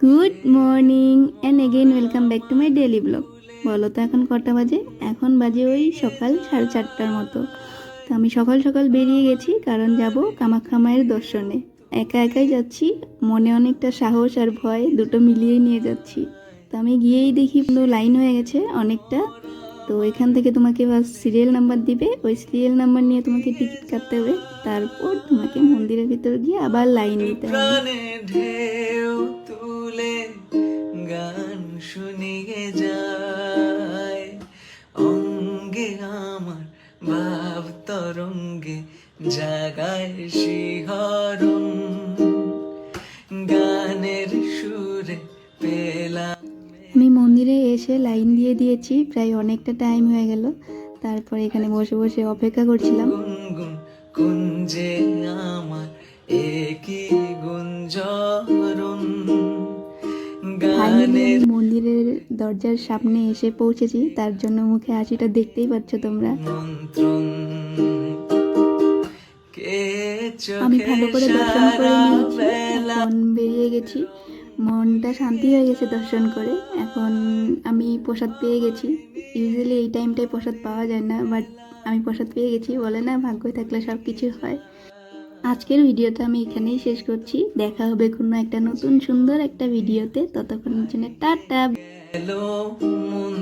Good morning and again welcome back to my daily blog. বলো তো এখন কটা বাজে? এখন বাজে ওই সকাল 4:30টার মতো। তো আমি সকাল সকাল বেরিয়ে গেছি, কারণ যাব কামাখ্যা মায়ের দর্শনে। একা একাই যাচ্ছি, মনে অনেকটা সাহস আর ভয় দুটো মিলিয়ে নিয়ে যাচ্ছি। তো আমি গিয়েই দেখি পুরো লাইন হয়ে গেছে অনেকটা। তো এখান থেকে তোমাকে ফার্স্ট সিরিয়াল নাম্বার দিবে, ওই সিরিয়াল নাম্বার নিয়ে তোমাকে টিকিট কাটতে হবে। তারপর তোমাকে মন্দিরের ভিতর গিয়ে আবার লাইন নিতে হবে। ঢেউ তুলে গান শুনিয়ে যায় অঙ্গে আমার ভাব তরঙ্গে জাগায় শিহরণ গানের সুরে পেলাম। আমি মন্দিরে এসে লাইন দিয়ে দিয়েছি, প্রায় অনেকটা টাইম হয়ে গেল। তারপর এখানে বসে বসে অপেক্ষা করছিলাম। গুনগুন কুঞ্জে আমার একই গুঞ্জরণ ফাইনালি গানের আমি মন্দিরের দরজার সামনে এসে পৌঁছেছি, তার জন্য মুখে হাসিটা দেখতেই পাচ্ছ তোমরা। মন্ত্রণ কে আমি চোখে ভালো করে দর্শন করে সারা নিয়েছি, বেলা এখন বেরিয়ে গেছি। মনটা শান্তি হয়ে গেছে দর্শন করে। এখন আমি প্রসাদ পেয়ে গেছি। ইউজুয়ালি এই টাইমটায় প্রসাদ পাওয়া যায় না, বাট আমি প্রসাদ পেয়ে গেছি। বলে না, ভাগ্য থাকলে সব কিছু হয়। আজকের ভিডিওটা আমি এখানেই শেষ করছি। দেখা হবে কোনো একটা নতুন সুন্দর একটা ভিডিওতে। ততক্ষণের জন্য টাটা। গেল মন